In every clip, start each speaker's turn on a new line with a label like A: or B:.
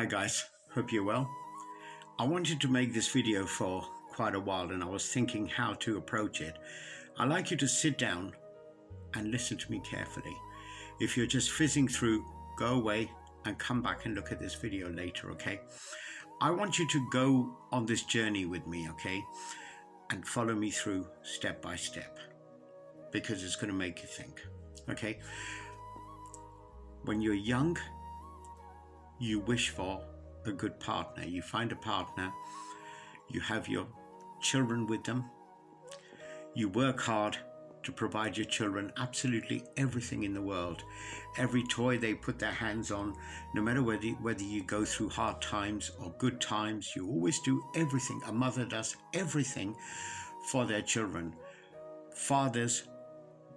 A: Hi guys, hope you're well. I wanted to make this video for quite a while and I was thinking how to approach it. I'd like you to sit down and listen to me carefully. If you're just fizzing through, go away and come back and look at this video later, okay? I want you to go on this journey with me, okay? And follow me through step by step because it's going to make you think, okay? When you're young, you wish for a good partner. You find a partner, you have your children with them, you work hard to provide your children absolutely everything in the world, every toy they put their hands on, no matter whether you go through hard times or good times, you always do everything. A mother does everything for their children. Fathers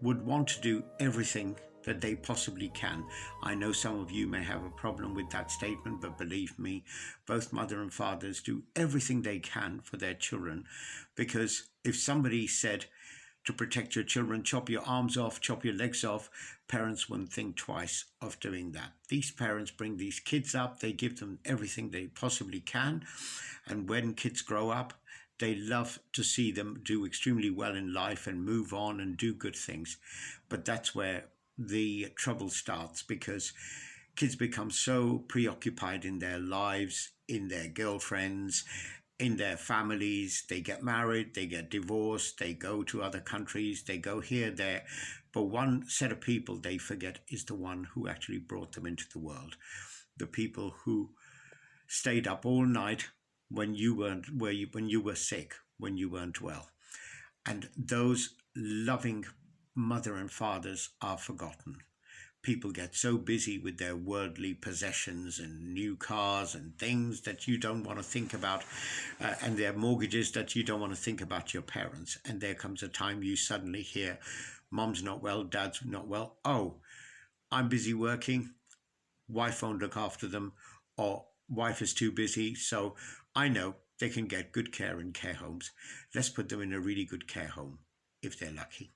A: would want to do everything that they possibly can. I know some of you may have a problem with that statement, but believe me, both mother and fathers do everything they can for their children, because if somebody said to protect your children, chop your arms off, chop your legs off, parents wouldn't think twice of doing that. These parents bring these kids up, they give them everything they possibly can, and when kids grow up, they love to see them do extremely well in life and move on and do good things. But that's where the trouble starts, because kids become so preoccupied in their lives, in their girlfriends, in their families. They get married, they get divorced, they go to other countries, they go here, there. But one set of people they forget is the one who actually brought them into the world. The people who stayed up all night when you were sick, when you weren't well. And those loving mother and fathers are forgotten. People get so busy with their worldly possessions and new cars and things that you don't want to think about, and their mortgages that you don't want to think about your parents. And there comes a time you suddenly hear, mom's not well, dad's not well. Oh, I'm busy working, wife won't look after them, or wife is too busy. So I know they can get good care in care homes. Let's put them in a really good care home if they're lucky.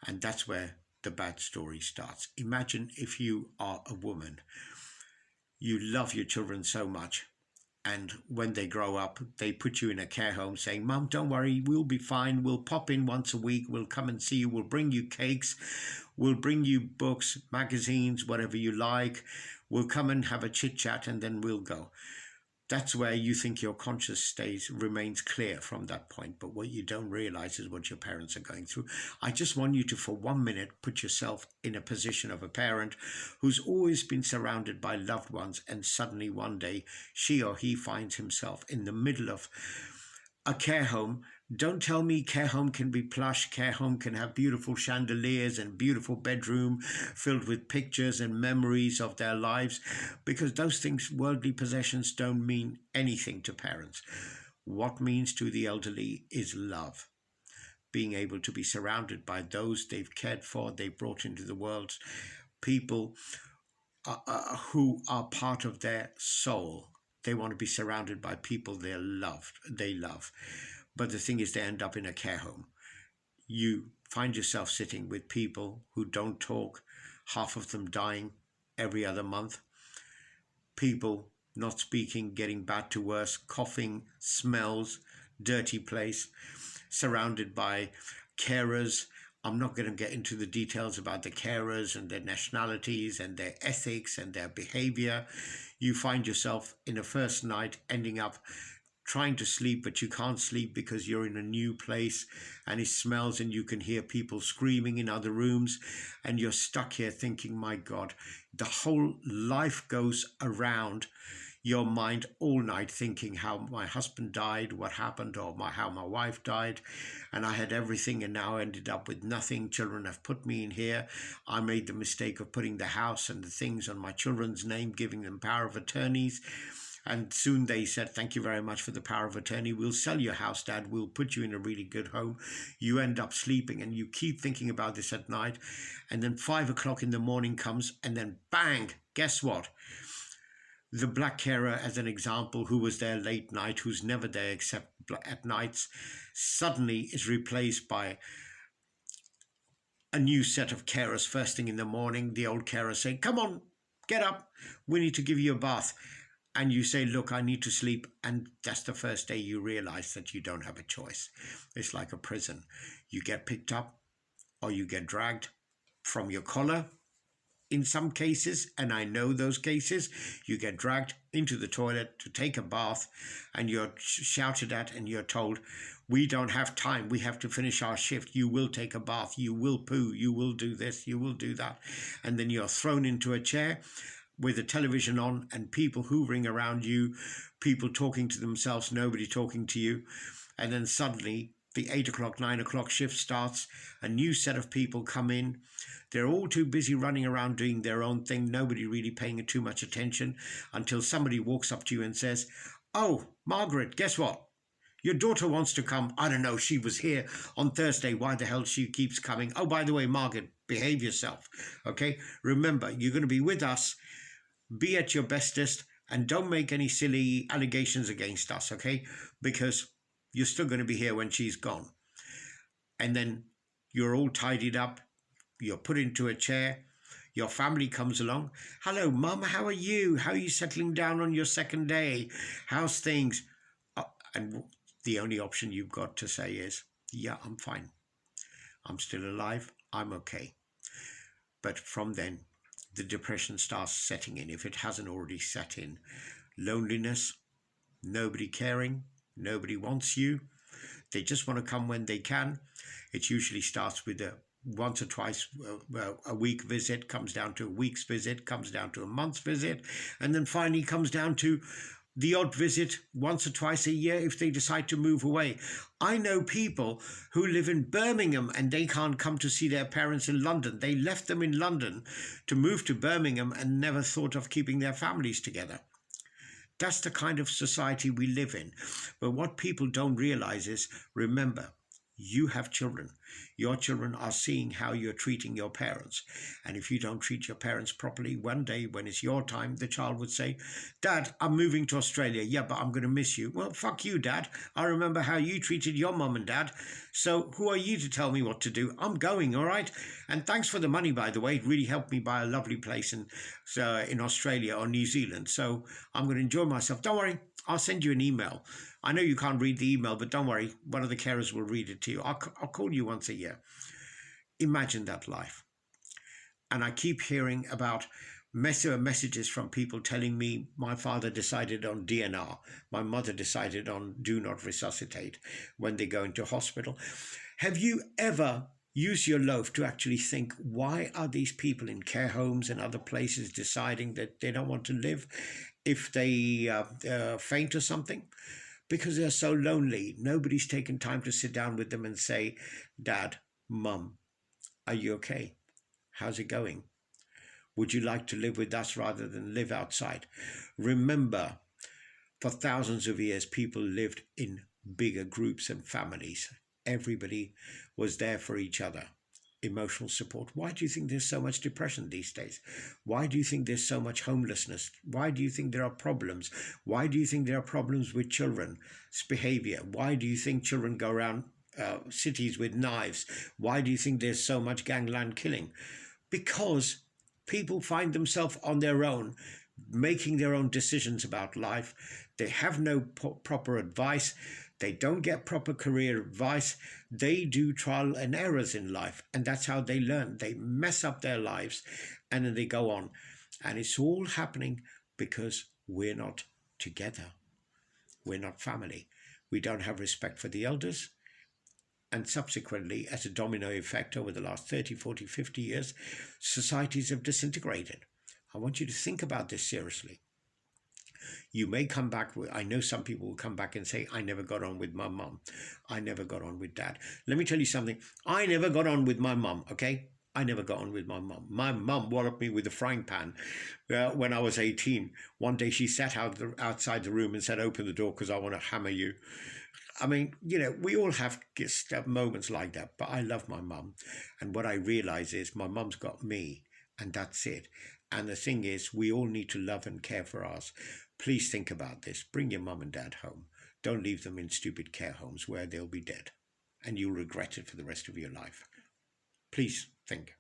A: And that's where the bad story starts. Imagine if you are a woman, you love your children so much, and when they grow up, they put you in a care home saying, Mum, don't worry, we'll be fine. We'll pop in once a week. We'll come and see you. We'll bring you cakes. We'll bring you books, magazines, whatever you like. We'll come and have a chit chat and then we'll go. That's where you think your conscious remains clear from that point. But what you don't realize is what your parents are going through. I just want you to, for 1 minute, put yourself in a position of a parent who's always been surrounded by loved ones, and suddenly one day she or he finds himself in the middle of a care home. Don't tell me care home can be plush. Care home can have beautiful chandeliers and beautiful bedroom filled with pictures and memories of their lives, because those things, worldly possessions, don't mean anything to parents. What means to the elderly is love. Being able to be surrounded by those they've cared for, they brought into the world, people who are part of their soul. They want to be surrounded by people they love. But the thing is, they end up in a care home. You find yourself sitting with people who don't talk, half of them dying every other month, people not speaking, getting bad to worse, coughing, smells, dirty place, surrounded by carers. I'm not going to get into the details about the carers and their nationalities and their ethics and their behavior. You find yourself in a first night ending up trying to sleep, but you can't sleep because you're in a new place and it smells and you can hear people screaming in other rooms, and you're stuck here thinking, my God, the whole life goes around your mind all night thinking how my husband died, what happened, or how my wife died, and I had everything and now I ended up with nothing. Children have put me in here. I made the mistake of putting the house and the things on my children's name, giving them power of attorneys. And soon they said, thank you very much for the power of attorney. We'll sell your house, Dad. We'll put you in a really good home. You end up sleeping and you keep thinking about this at night. And then 5 o'clock in the morning comes and then bang, guess what? The black carer, as an example, who was there late night, who's never there except at nights, suddenly is replaced by a new set of carers first thing in the morning. The old carer saying, come on, get up. We need to give you a bath. and you say, look, I need to sleep, and that's the first day you realize that you don't have a choice. It's like a prison. You get picked up or you get dragged from your collar in some cases, and I know those cases. You get dragged into the toilet to take a bath, and you're shouted at and you're told, we don't have time, we have to finish our shift, you will take a bath, you will poo, you will do this, you will do that. And then you're thrown into a chair with the television on and people hoovering around you, people talking to themselves, nobody talking to you. And then suddenly the 8 o'clock, 9 o'clock shift starts, a new set of people come in. They're all too busy running around doing their own thing, nobody really paying too much attention, until somebody walks up to you and says, oh, Margaret, guess what? Your daughter wants to come. I don't know, she was here on Thursday. Why the hell she keeps coming? Oh, by the way, Margaret, behave yourself, okay? Remember, you're going to be with us. Be at your bestest and don't make any silly allegations against us, okay? Because you're still going to be here when she's gone. And then you're all tidied up. You're put into a chair. Your family comes along. Hello, Mum, how are you? How are you settling down on your second day? How's things? And the only option you've got to say is, yeah, I'm fine. I'm still alive. I'm okay. But from then, the depression starts setting in, if it hasn't already set in. Loneliness, nobody caring, nobody wants you. They just want to come when they can. It usually starts with a once or twice a week visit, comes down to a week's visit, comes down to a month's visit, and then finally comes down to the odd visit once or twice a year if they decide to move away. I know people who live in Birmingham and they can't come to see their parents in London. They left them in London to move to Birmingham and never thought of keeping their families together. That's the kind of society we live in. But what people don't realize is, remember, you have children. Your children are seeing how you're treating your parents. And if you don't treat your parents properly, one day when it's your time, the child would say, Dad, I'm moving to Australia. Yeah, but I'm going to miss you. Well, fuck you, Dad. I remember how you treated your mum and dad. So who are you to tell me what to do? I'm going, all right? And thanks for the money, by the way. It really helped me buy a lovely place in Australia or New Zealand. So I'm going to enjoy myself. Don't worry. I'll send you an email. I know you can't read the email, but don't worry. One of the carers will read it to you. I'll call you once a year. Imagine that life. And I keep hearing about messages from people telling me my father decided on DNR. My mother decided on do not resuscitate when they go into hospital. Have you ever used your loaf to actually think, why are these people in care homes and other places deciding that they don't want to live if they faint or something? Because they're so lonely. Nobody's taken time to sit down with them and say, Dad, Mum, are you okay? How's it going? Would you like to live with us rather than live outside? Remember, for thousands of years, people lived in bigger groups and families. Everybody was there for each other. Emotional support. Why do you think there's so much depression these days? Why do you think there's so much homelessness? Why do you think there are problems? Why do you think there are problems with children's behavior? Why do you think children go around cities with knives? Why do you think there's so much gangland killing? Because people find themselves on their own, making their own decisions about life. They have no proper advice. They don't get proper career advice. They do trial and errors in life, and that's how they learn. They mess up their lives, and then they go on. And it's all happening because we're not together. We're not family. We don't have respect for the elders. And subsequently, as a domino effect over the last 30, 40, 50 years, societies have disintegrated. I want you to think about this seriously. You may come back, I know some people will come back and say, I never got on with my mum. I never got on with dad. Let me tell you something. I never got on with my mum, okay? I never got on with my mum. My mum walloped me with a frying pan when I was 18. One day she sat outside the room and said, open the door because I want to hammer you. I mean, you know, we all have moments like that, but I love my mum. And what I realize is my mum's got me, and that's it. And the thing is, we all need to love and care for us. Please think about this. Bring your mum and dad home. Don't leave them in stupid care homes where they'll be dead and you'll regret it for the rest of your life. Please think.